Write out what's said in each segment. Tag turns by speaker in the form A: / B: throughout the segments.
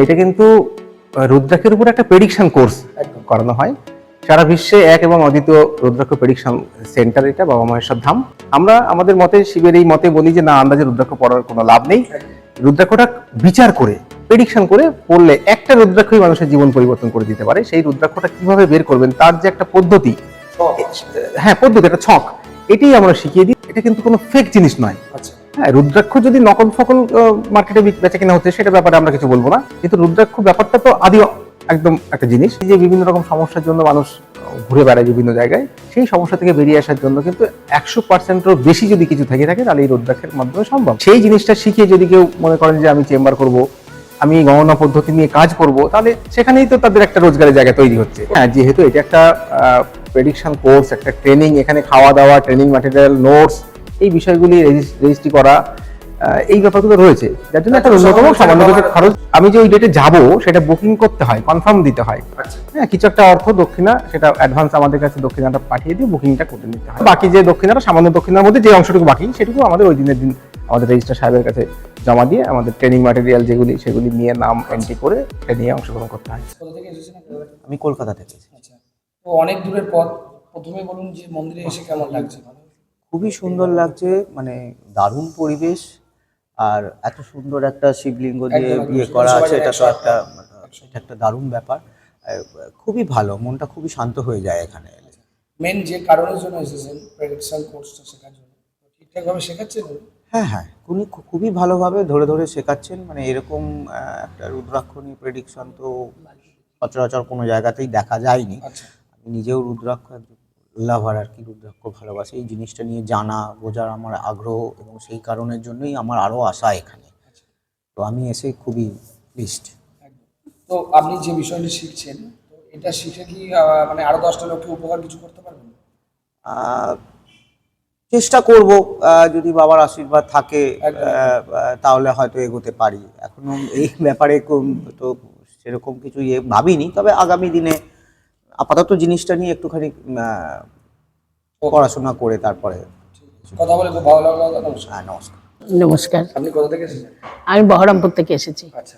A: এটা কিন্তু রুদ্রাক্ষের উপর একটা প্রেডিকশন কোর্স করানো হয়। সারা বিশ্বে এক এবং অদ্বিতীয় রুদ্রাক্ষ প্রেডিকশন সেন্টার, এটা বাবা মহেশ্বর ধাম। আমরা আমাদের মতে, শিবের এই মতে বলি যে না, আন্দাজে রুদ্রাক্ষ পড়ার কোনো লাভ নেই। রুদ্রাক্ষটা বিচার করে, প্রেডিকশন করে পড়লে একটা রুদ্রাক্ষই মানুষের জীবন পরিবর্তন করে দিতে পারে। সেই রুদ্রাক্ষটা কিভাবে বের করবেন তার যে একটা পদ্ধতি, হ্যাঁ পদ্ধতি, একটা ছক, এটাই আমরা শিখিয়ে দিই। এটা কিন্তু কোনো ফেক জিনিস নয়। হ্যাঁ, রুদ্রাক্ষ যদি নকল ফকল মার্কেটে বেচা কেনা হচ্ছে সেটা ব্যাপারে আমরা কিছু বলবো না, কিন্তু রুদ্রাক্ষ ব্যাপারটা তো আদি একদম একটা জিনিস। যে বিভিন্ন রকম সমস্যার জন্য মানুষ ঘুরে বেড়ায় বিভিন্ন জায়গায়, সেই সমস্যা থেকে বেরিয়ে আসার জন্য কিন্তু 100%-এরও বেশি যদি কিছু থেকে থাকে তাহলে এই রুদ্রাক্ষের মাধ্যমে সম্ভব। সেই জিনিসটা শিখিয়ে যদি কেউ মনে করেন যে আমি চেম্বার করব, আমি গণনা পদ্ধতি নিয়ে কাজ করব, তাহলে সেখানেই তো তাদের একটা রোজগারের জায়গা তৈরি হচ্ছে। হ্যাঁ, যেহেতু এটা একটা প্রেডিকশন কোর্স, একটা ট্রেনিং, এখানে খাওয়া দাওয়া, ট্রেনিং ম্যাটেরিয়াল, নোটস, এই বিষয়গুলি রেজিস্ট্রি করা, এই ব্যাপারগুলো রয়েছে, যার জন্য একটা অন্যতম সামান্য খরচ। আমি যে ওই ডেটে যাব সেটা বুকিং করতে হয়, কনফার্ম দিতে হয়। হ্যাঁ, কিছু একটা অর্থ দক্ষিণা, সেটা অ্যাডভান্স আমাদের কাছে দক্ষিণাটা পাঠিয়ে দিয়ে বুকিংটা করে নিতে হয়। বাকি যে দক্ষিণাটা, সামান্য দক্ষিণার মধ্যে যে অংশটুকু বাকি, সেটুকু আমাদের ওই দিনের দিন আমাদের রেজিস্ট্রার সাহেবের কাছে জমা দিয়ে আমাদের ট্রেনিং ম্যাটেরিয়াল যেগুলি, সেগুলি নিয়ে নাম এন্ট্রি করে নিয়ে অংশগ্রহণ করতে হয়।
B: কোথা থেকে এসেছেন আপনারা?
C: আমি কলকাতা থেকে এসেছি।
B: আচ্ছা, তো অনেক দূরের পথ, প্রথমে বলুন যে মন্দিরে এসে কেমন লাগছে?
C: খুবই সুন্দর লাগছে, মানে দারুণ পরিবেশ, আর এত সুন্দর একটা শিবলিঙ্গ দিয়ে
B: একদম,
C: বিয়ে করা আছে, এটা তো
B: একদম।
C: একটা দারুণ ব্যাপার। খুবই ভালো, মনটা খুবই শান্ত হয়ে যায় এখানে এলে।
B: মেন যে কারণের জন্য এসেছেন, প্রেডিকশন কোর্সটা শেখার জন্য, ঠিকঠাকভাবে শেখাচ্ছেন?
C: হ্যাঁ হ্যাঁ, উনি খুবই ভালোভাবে ধরে ধরে শেখাচ্ছেন। মানে এরকম একটা রুদ্রাক্ষ নিয়ে প্রেডিকশন তো সচরাচর কোনো জায়গাতেই দেখা যায়নি।
B: আচ্ছা,
C: আমি নিজেও রুদ্রাক্ষ লাভার আর কি, রুদ্রাক্ষ ভালোবাসি। এই জিনিসটা নিয়ে জানা বোঝার আমার আগ্রহ, এবং সেই কারণের জন্যই আমার আরও আশা এখানে। তো আমি এসে খুবই প্লিজড।
B: একদম। তো আপনি যে বিষয়টি শিখছেন, তো এটা শিখে কি মানে আরো 10টা লোককে উপকার কিছু করতে পারবেন?
C: চেষ্টা করব, যদি বাবার আশীর্বাদ থাকে
B: একদম।
C: তাহলে হয়তো এগোতে পারি। এখনো এই ব্যাপারে তো সেরকম কিছু ভাবিনি, তবে আগামী দিনে আপাতত জিনিসটা নিয়ে একটুখানি পড়াশোনা করে তারপরে।
B: কথা বলে খুব ভালো লাগলো দাদা, নমস্কার।
C: হ্যাঁ, নমস্কার।
D: নমস্কার,
B: আপনি কোথা থেকে এসেছেন?
D: আমি বহরমপুর থেকে এসেছি।
B: আচ্ছা,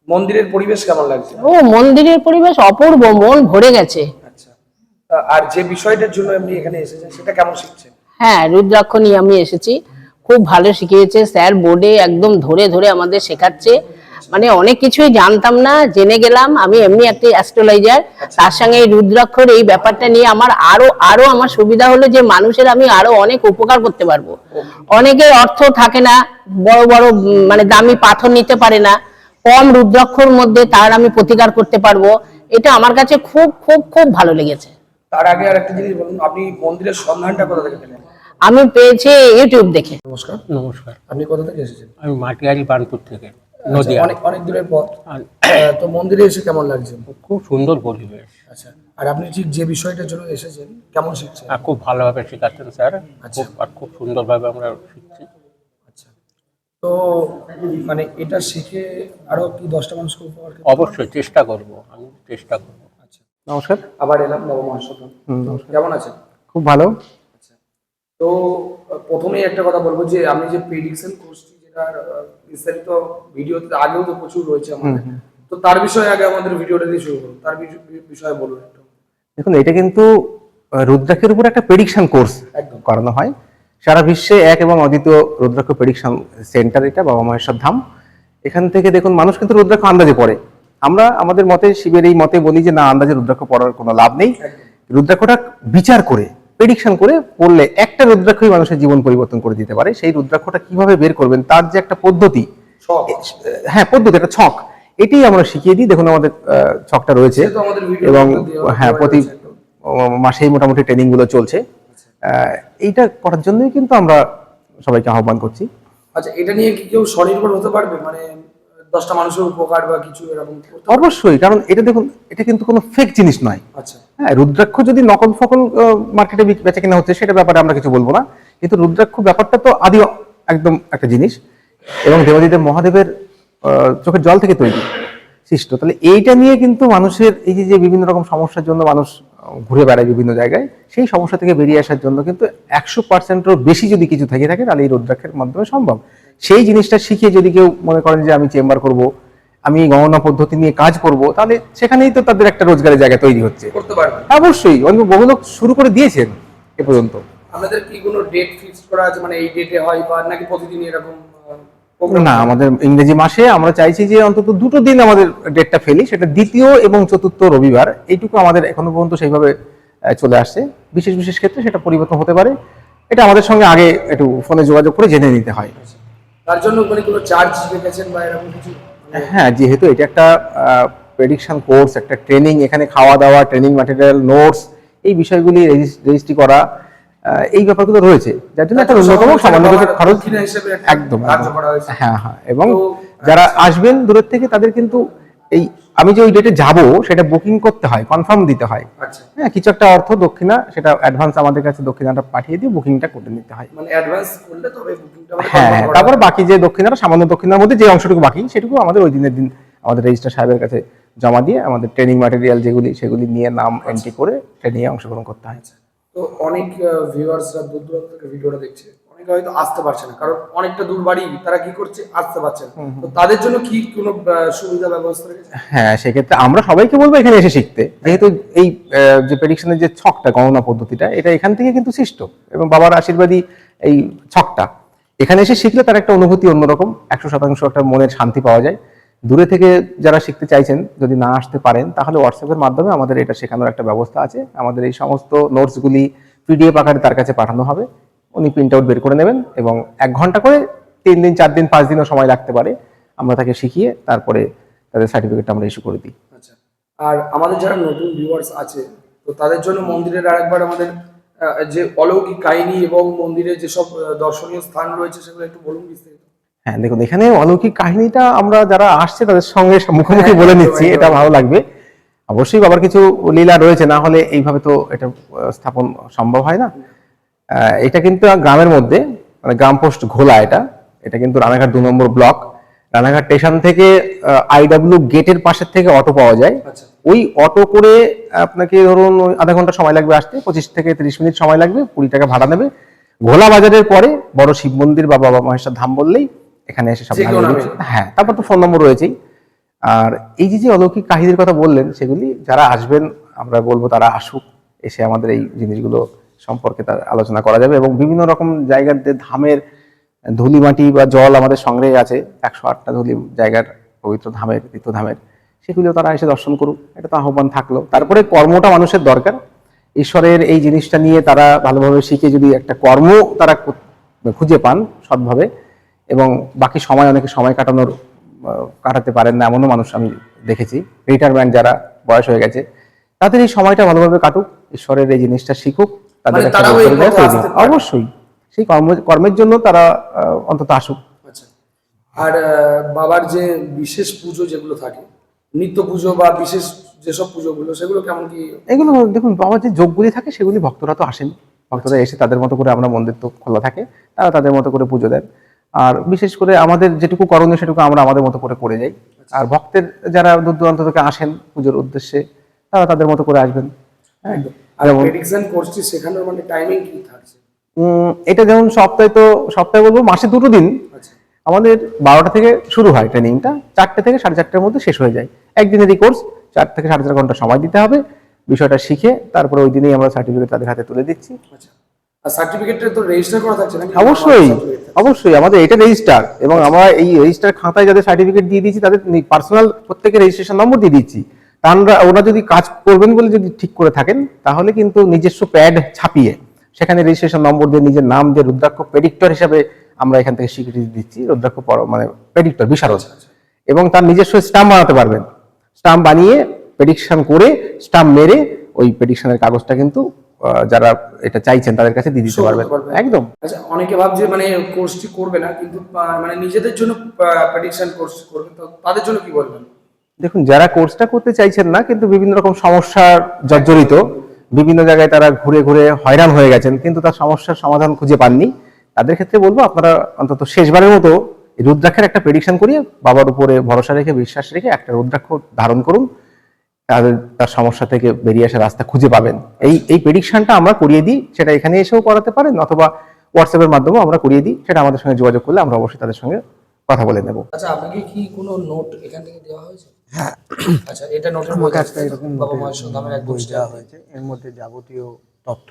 B: মন্দিরের পরিবেশ কেমন লাগছে?
D: ও, মন্দিরের পরিবেশ অপূর্ব, মন ভরে গেছে।
B: আচ্ছা, আর যে বিষয়টার জন্য আপনি এখানে এসেছেন সেটা কেমন শিখছেন?
D: হ্যাঁ, রুদ্রাক্ষ নিয়ে আমি এসেছি, খুব ভালো শিখিয়েছে স্যার, বোর্ডে একদম ধরে ধরে আমাদের শেখাচ্ছে। মানে অনেক কিছুই জানতাম না, জেনে গেলাম। আমি এমনি একটা অ্যাস্ট্রোলজার, তার সঙ্গে এই রুদ্রাক্ষর এই ব্যাপারটা নিয়ে আমার আরো আমার সুবিধা হলো যে মানুষের আমি আরো অনেক উপকার করতে পারবো। অনেকের অর্থ থাকে না, বড় বড় মানে দামি পাথর নিতে পারে না, কম রুদ্রাক্ষর মধ্যে তার আমি প্রতিকার করতে পারবো। এটা আমার কাছে খুব খুব খুব ভালো লেগেছে।
B: তার আগে আর একটা জিনিস বলুন, আপনি মন্দিরের সন্ধানটা কোথা থেকে পেলেন?
D: আমি পেয়েছি ইউটিউব দেখে।
B: নমস্কার।
E: নমস্কার,
B: আপনি কোথা থেকে এসেছেন?
E: আমি মাটিয়ারি বার্নপুর থেকে,
B: আচ্ছা,
E: নদিয়া।
B: অনেক অনেক দূরের পথ।
E: আর
B: তো মন্দিরে এসে কেমন লাগছে?
E: খুব সুন্দর পরিবেশ,
B: আচ্ছা, আর আপনি ঠিক যে বিষয়টার জন্য এসেছেন কেমন শিখছেন?
E: আর খুব ভালোভাবে শেখাচ্ছেন স্যার।
B: আচ্ছা।
E: খুব সুন্দরভাবে আমরা শিখছি।
B: আচ্ছা, তো মানে এটা শিখে আরো কি 10টা মানুষকে উপকার করতে?
E: অবশ্যই চেষ্টা করব, আমি চেষ্টা করব।
B: আচ্ছা,
A: নমস্কার।
B: আবার এলাম বাবা মহেশ্বর।
A: নমস্কার।
B: কেমন আছেন?
A: খুব ভালো।
B: আচ্ছা, তো প্রথমেই একটা কথা বলবো যে আপনি যে প্রেডিকশন কোর্সটি, যেটার বিস্তারিত ভিডিওতে আগেও তো প্রচুর রয়েছে আমাদের, তো তার বিষয়ে আগে আমাদের ভিডিওটা দিয়ে শুরু করুন, তার বিষয়ে বলুন একটু।
A: দেখুন, এটা কিন্তু রুদ্রাক্ষের উপর একটা প্রেডিকশন কোর্স
B: একদম।
A: করানো হয়। সারা বিশ্বে এক এবং অদ্বিতীয় রুদ্রাক্ষ প্রেডিকশন সেন্টার, এটা বাবা মহেশ্বর ধাম। এখান থেকে দেখুন মানুষ কিন্তু রুদ্রাক্ষ আন্দাজে পড়ে। আমরা আমাদের মতে, শিবের এই মতে বলি যে না, আন্দাজে রুদ্রাক্ষ পড়ার কোনো লাভ নেই। রুদ্রাক্ষটা বিচার করে, প্রেডিকশন করে পড়লে একটা রুদ্রাক্ষই মানুষের জীবন পরিবর্তন করে দিতে পারে। সেই রুদ্রাক্ষটা কিভাবে বের করবেন তার যে একটা পদ্ধতি, হ্যাঁ পদ্ধতি, একটা ছক, এটাই আমরা শিখিয়ে দিই। দেখুন আমাদের ছকটা রয়েছে,
B: সেটা তো আমাদের ভিডিও
A: এবং
B: দেওয়া
A: হ্যাঁ প্রতি
B: রয়েছে একদম।
A: মাসেই মোটামুটি ট্রেনিং গুলো চলছে। এইটা করার জন্যই কিন্তু আমরা সবাইকে আহ্বান করছি।
B: আচ্ছা, এটা নিয়ে কি কেউ স্বনির্ভর হতে পারবে, মানে 10টা মানুষের উপকার বা কিছু এরকম করতে পারবে?
A: অবশ্যই, কারণ এটা দেখুন, এটা কিন্তু কোনো ফেক জিনিস নয়।
B: আচ্ছা,
A: হ্যাঁ, রুদ্রাক্ষ যদি নকল ফকল মার্কেটে বেচা কেনা হচ্ছে সেটা ব্যাপারে আমরা কিছু বলবো না, কিন্তু রুদ্রাক্ষ ব্যাপারটা তো আদি একদম একটা জিনিস, এবং দেবাদিদেব মহাদেবের চোখের জল থেকে তৈরি সৃষ্ট। তাহলে এইটা নিয়ে কিন্তু মানুষের এই যে বিভিন্ন রকম সমস্যার জন্য মানুষ ঘুরে বেড়ায় বিভিন্ন জায়গায়, সেই সমস্যা থেকে বেরিয়ে আসার জন্য কিন্তু 100%-এরও বেশি যদি কিছু থেকে থাকে তাহলে এই রুদ্রাক্ষের মাধ্যমে সম্ভব। সেই জিনিসটা শিখিয়ে যদি কেউ মনে করেন যে আমি চেম্বার করব, আমি এই গণনা পদ্ধতি নিয়ে কাজ করব, তাহলে সেখানেই তো তাদের একটা রোজগারের জায়গা তৈরি হচ্ছে।
B: করতে পারবে।
A: অবশ্যই অনেক বহু লোক শুরু করে দিয়েছেন এ পর্যন্ত।
B: আমাদের কি কোনো ডেট ফিক্সড করা আছে, মানে এই ডেটে হয় বা নাকি প্রতিদিন এরকম program
A: না,
B: হয়?
A: আমাদের ইংরেজি মাসে আমরা চাইছি যে অন্তত দুটো দিন আমাদের ডেটটা ফেলি, সেটা দ্বিতীয় এবং চতুর্থ রবিবার। এইটুকু আমাদের এখনো পর্যন্ত সেইভাবে চলে আসছে। বিশেষ বিশেষ ক্ষেত্রে সেটা পরিবর্তন হতে পারে, এটা আমাদের সঙ্গে আগে একটু ফোনে যোগাযোগ করে জেনে নিতে হয়।
B: তার জন্য মানে কোনো চার্জ রেখেছেন বা এরকম কিছু?
A: হ্যাঁ, যেহেতু এটা একটা প্রেডিকশন কোর্স, একটা ট্রেনিং, এখানে খাওয়া দাওয়া, ট্রেনিং ম্যাটেরিয়াল, নোটস, এই বিষয়গুলি রেজিস্ট্রি করা, এই ব্যাপারগুলো রয়েছে, যার জন্য একটা ন্যূনতম সামান্য কিছু খরচ।
B: দক্ষিণা হিসেবে একটা
A: একদম
B: ধার্য করা হয়েছে।
A: হ্যাঁ হ্যাঁ, এবং
B: তো,
A: যারা আসবেন দূরের থেকে তাদের কিন্তু এই আমি যে ওই ডেটে যাব সেটা বুকিং করতে হয়, কনফার্ম দিতে হয়।
B: আচ্ছা,
A: হ্যাঁ, কিছু একটা অর্থ দক্ষিণা, সেটা অ্যাডভান্স আমাদের কাছে দক্ষিণাটা পাঠিয়ে দিয়ে বুকিংটা করে নিতে হয়।
B: মানে অ্যাডভান্স করলে তবে বুকিংটা
A: হ্যাঁ, তারপর বাকি যে দক্ষিণাটা, সামান্য দক্ষিণার মধ্যে যে অংশটুকু বাকি, সেটুকু আমাদের ওই দিনের দিন আমাদের রেজিস্ট্রার সাহেবের কাছে জমা দিয়ে আমাদের ট্রেনিং ম্যাটেরিয়াল যেগুলি সেগুলি নিয়ে নাম এন্ট্রি করে ট্রেনিংয়ে অংশগ্রহণ করতে হয়।
B: তো অনেক ভিউয়ার্সরা দূর দূরান্ত থেকে ভিডিওটা দেখছে, অনেকে হয়তো আসতে পারছে না, কারণ অনেকটা দূর বাড়ি, তারা কি করছে, আসতে পারছে না। তো তাদের জন্য কি কোনো সুবিধা ব্যবস্থা রেখেছে?
A: হ্যাঁ, সেক্ষেত্রে আমরা সবাইকে বলবো এখানে এসে শিখতে, যেহেতু এই যে প্রেডিকশনের যে ছকটা, গণনা পদ্ধতিটা, এটা এখান থেকে কিন্তু সৃষ্ট, এবং বাবার আশীর্বাদী এই ছকটা এখানে এসে শিখলে তার একটা অনুভূতি অন্যরকম, 100% একটা মনের শান্তি পাওয়া যায়। দূরে থেকে যারা শিখতে চাইছেন, যদি না আসতে পারেন, তাহলে হোয়াটসঅ্যাপের মাধ্যমে আমাদের এটা শেখানোর একটা ব্যবস্থা আছে। আমাদের এই সমস্ত নোটসগুলি পিডিএফ আকারে তার কাছে পাঠানো হবে, উনি প্রিন্ট আউট বের করে নেবেন, এবং 1 ঘন্টা করে 3 দিন, 4 দিন, 5 দিনও সময় লাগতে পারে, আমরা তাকে শিখিয়ে তারপরে তাদের সার্টিফিকেটটা আমরা ইস্যু করে দিই।
B: আচ্ছা, আর আমাদের যারা নতুন ভিউয়ার্স আছে, তো তাদের জন্য মন্দিরের আরেকবার আমাদের যে অলৌকিক কাহিনী এবং মন্দিরে যেসব দর্শনীয় স্থান রয়েছে সেগুলো একটু বলুন বিস্তারিত।
A: হ্যাঁ, দেখুন, এখানে অলৌকিক কাহিনীটা আমরা যারা আসছে তাদের সঙ্গে মুখোমুখি বলে নিচ্ছি, এটা ভালো লাগবে। অবশ্যই বাবার কিছু লীলা রয়েছে, না হলে এইভাবে তো এটা স্থাপন সম্ভব হয় না। এটা কিন্তু গ্রামের মধ্যে, মানে গ্রাম পোস্ট ঘোলা, এটা কিন্তু রানাঘাট 2 নম্বর ব্লক। রানাঘাট স্টেশন থেকে আইডব্লিউ গেটের পাশের থেকে অটো পাওয়া যায়।
B: আচ্ছা,
A: ওই অটো করে আপনাকে ধরুন ওই আধা ঘন্টা সময় লাগবে আসতে, 25 থেকে 30 মিনিট সময় লাগবে, 20 টাকা ভাড়া নেবে। ঘোলা বাজারের পরে বড় শিব মন্দির বা বাবা মহেশ্বর ধাম বললেই এখানে এসে সব
B: যে কেউ
A: নামিয়ে
B: নামে।
A: দিচ্ছে। হ্যাঁ, তারপর তো ফোন নম্বর রয়েছেই। আর এই যে যে অলৌকিক কাহিনীর কথা বললেন, সেগুলি যারা আসবেন আমরা বলবো তারা আসুক, এসে আমাদের এই জিনিসগুলো সম্পর্কে তার আলোচনা করা যাবে, এবং বিভিন্ন রকম জায়গাতে ধামের ধুলি মাটি বা জল আমাদের সংগ্রহে আছে, 108টা ধুলি জায়গার পবিত্র ধামের, তীর্থধামের, সেগুলিও তারা এসে দর্শন করুক, এটা তো আহ্বান থাকলো। তারপরে কর্মটা মানুষের দরকার, ঈশ্বরের এই জিনিসটা নিয়ে তারা ভালোভাবে শিখে যদি একটা কর্ম তারা খুঁজে পান সৎভাবে, এবং বাকি সময় অনেকে সময় কাটাতে পারেন না এমনও মানুষ আমি দেখেছি, রিটায়ারমেন্ট যারা বয়স হয়ে গেছে, তাদের এই সময়টা ভালোভাবে কাটুক, ঈশ্বরের এই জিনিসটা শিখুক, তাদের
B: মানে
A: একটা
B: তারাও এই
A: রোজগারের
B: পথে
A: তৈরি
B: আসতে
A: হোক।
B: পারে।
A: অবশ্যই সেই কর্মের জন্য তারা অন্তত আসুক।
B: আচ্ছা, আর বাবার যে বিশেষ পুজো যেগুলো থাকে, নিত্য পুজো বা বিশেষ যেসব পুজোগুলো, সেগুলো কেমন কি?
A: এগুলো দেখুন, বাবার যে যোগগুলি থাকে সেগুলি ভক্তরা তো আসেন, ভক্তরা এসে তাদের মতো করে, আমরা মন্দির তো খোলা থাকে, তারা তাদের মতো করে পুজো দেন। আর বিশেষ করে আমাদের যেটুকু করণীয় সেটুকু আমরা আমাদের মতো করে যাই। আর ভক্তের যারা দূর দূরান্ত থেকে আসেন পুজোর উদ্দেশ্যে, তারা তাদের মতো করে আসবেন। হ্যাঁ,
B: আর
A: যেমন
B: প্রেডিকশন কোর্সটি শেখানোর মানে টাইমিং কি থাকছে?
A: এটা যেমন সপ্তাহে বলবো মাসে 2 দিন
B: আচ্ছা,
A: আমাদের 12টা থেকে শুরু হয় ট্রেনিংটা, 4টে থেকে 4:30টার মধ্যে শেষ হয়ে যায়। একদিনেরই কোর্স, 4 থেকে 4.5 ঘন্টা সময় দিতে হবে, বিষয়টা শিখে তারপরে ওই দিনেই আমরা সার্টিফিকেট তাদের হাতে তুলে দিচ্ছি।
B: আচ্ছা, আর সার্টিফিকেটটা তো রেজিস্টার করা থাকছে নাকি?
A: অবশ্যই
B: Certificate থাকছে।
A: অবশ্যই আমাদের এটা রেজিস্টার, এবং আমরা এই রেজিস্টার খাতায় যাদের সার্টিফিকেট দিয়ে দিচ্ছি তাদের পার্সোনাল প্রত্যেকের রেজিস্ট্রেশন নম্বর দিয়ে দিচ্ছি। তা ওরা যদি কাজ করবেন বলে যদি ঠিক করে থাকেন, তাহলে কিন্তু নিজস্ব প্যাড ছাপিয়ে সেখানে রেজিস্ট্রেশন নম্বর দিয়ে নিজের নাম দিয়ে রুদ্রাক্ষ প্রেডিক্টর হিসাবে আমরা এখান থেকে স্বীকৃতি দিচ্ছি, রুদ্রাক্ষ মানে প্রেডিক্টর বিশারদ, এবং তার নিজস্ব স্ট্যাম্প বানাতে পারবেন। স্ট্যাম্প বানিয়ে প্রেডিকশন করে স্ট্যাম্প মেরে ওই প্রেডিকশনের কাগজটা কিন্তু যারা এটা চাইছেন তাদের কাছে দিয়ে দিতে
B: Show
A: পারবেন।
B: করতে পারবেন।
A: একদম।
B: আচ্ছা, অনেকে ভাবছে মানে কোর্সটি করবে না, কিন্তু মানে নিজেদের জন্য প্রেডিকশন কোর্স করবে, তো তাদের জন্য কি বলবেন?
A: দেখুন, যারা কোর্সটা করতে চাইছেন না কিন্তু বিভিন্ন রকম সমস্যার জর্জরিত, বিভিন্ন জায়গায় তারা ঘুরে ঘুরে হয়রান হয়ে গেছেন কিন্তু তার সমস্যার সমাধান খুঁজে পাননি, তাদের ক্ষেত্রে বলবো আপনারা অন্তত শেষবারের মতো এই রুদ্রাক্ষের একটা প্রেডিকশন করিয়ে বাবার উপরে ভরসা রেখে, বিশ্বাস রেখে একটা রুদ্রাক্ষ ধারণ করুন, তার সমস্যা থেকে বেরিয়ে আসার রাস্তা খুঁজে পাবেন। এই প্রেডিকশনটা আমরা করিয়ে দিই, সেটা এখানে এসেও করাতে পারেন, অথবা হোয়াটসঅ্যাপের মাধ্যমেও আমরা করিয়ে দিই, সেটা আমাদের সঙ্গে যোগাযোগ করলে আমরা অবশ্যই তাদের সঙ্গে কথা বলে নেব।
B: আচ্ছা, আপনাকে কি কোনো নোট এখান থেকে দেওয়া হয়েছে?
C: হ্যাঁ,
B: আচ্ছা, এটা নোটের
C: আমার
B: বই
C: কাছে
B: আছে,
C: এরকম
B: বাবা মায়ের সন্ধানের একদম
C: বই
B: style।
C: দেওয়া হয়েছে, এর মধ্যে যাবতীয় তথ্য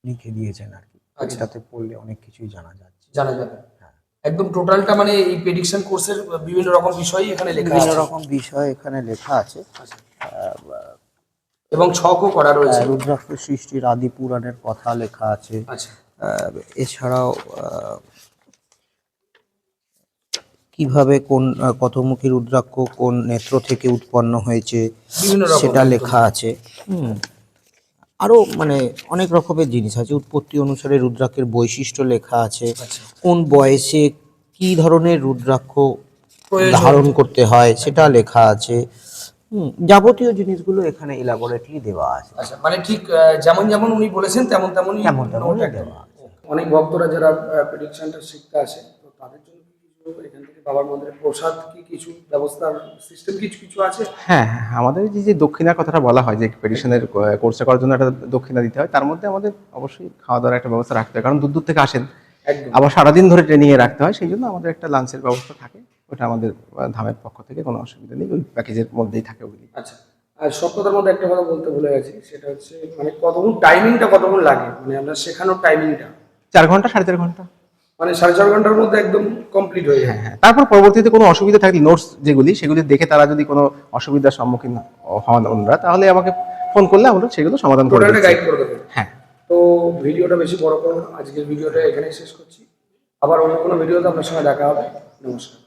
C: লিখে দিয়েছেন আর কি।
B: আচ্ছা।
C: এটাতে পড়লে অনেক কিছুই জানা যাচ্ছে।
B: জানা যাবে
C: হ্যাঁ,
B: একদম টোটালটা, মানে এই প্রেডিকশন কোর্সের বিভিন্ন রকম বিষয়ই এখানে লেখা
C: বিভিন্ন
B: আছে
C: রকম বিষয় এখানে লেখা আছে।
B: এবং ছকও করা রয়েছে।
C: রুদ্রাক্ষ সৃষ্টির আদি পুরাণের কথা লেখা আছে।
B: আচ্ছা,
C: এছাড়াও কিভাবে কোন কতমুখী রুদ্রাক্ষ কোন নেত্র থেকে উৎপন্ন হয়েছে
B: বিভিন্ন রকম
C: সেটা
B: একদম।
C: লেখা আছে। আরো মানে অনেক রকমের জিনিস আছে, উৎপত্তি অনুসারে রুদ্রাক্ষের বৈশিষ্ট্য লেখা আছে,
B: আচ্ছা।
C: কোন বয়সে কি ধরনের রুদ্রাক্ষ
B: প্রয়োজন।
C: ধারণ করতে হয় সেটা লেখা আছে। যাবতীয় জিনিসগুলো এখানে ইলাবোরেটলি দেওয়া আছে।
B: আচ্ছা, মানে ঠিক যেমন যেমন উনি বলেছেন তেমন তেমনই
C: তেমন তেমনই
B: নোট একদম।
C: দেওয়া আছে।
B: অনেক ভক্তরা যারা প্রেডিকশনটা শিখতে আসে, তো তাদের জন্য কি কিছু এখান থেকে বাবার মন্দিরে প্রসাদ কি কিছু ব্যবস্থার সিস্টেম কিছু কিছু আছে?
A: হ্যাঁ হ্যাঁ, আমাদের যে দক্ষিণার কথাটা বলা হয় যে প্রেডিকশনের কোর্সটা করার জন্য একটা দক্ষিণা দিতে হয়, তার মধ্যে আমাদের অবশ্যই খাওয়া দাওয়ার একটা ব্যবস্থা রাখতে হয়, কারণ দূর দূর থেকে আসেন,
B: একদম।
A: আবার সারাদিন ধরে ট্রেনিংয়ে রাখতে হয়, সেই জন্য আমাদের একটা লাঞ্চের ব্যবস্থা থাকে। ওটা আমাদের ধামের পক্ষ থেকে কোনো অসুবিধা নেই, ওই প্যাকেজের মধ্যেই থাকে ওগুলি।
B: আচ্ছা, আর সব কথার মধ্যে একটা কথা বলতে ভুলে গেছি, সেটা হচ্ছে মানে কতক্ষণ টাইমিংটা কতক্ষণ লাগে, মানে আমরা শেখানোর টাইমিংটা
A: 4 ঘন্টা 4.5 ঘন্টা।
B: মানে 4.5 ঘন্টার মধ্যে একদম কমপ্লিট হয়ে যায়।
A: হ্যাঁ, তারপর পরবর্তীতে কোনো অসুবিধা থাকলে নোটস যেগুলি সেগুলি দেখে তারা যদি কোনো অসুবিধার সম্মুখীন হন ওনারা, তাহলে আমাকে ফোন করলে আমরা সেগুলো সমাধান করে
B: টোটালটা
A: দিচ্ছি।
B: গাইড করে দেবেন।
A: হ্যাঁ।
B: তো ভিডিওটা বেশি বড় করব না, আজকের ভিডিওটা এখানেই শেষ করছি। আবার অন্য কোনো ভিডিওতে আপনার সঙ্গে দেখা হবে। নমস্কার।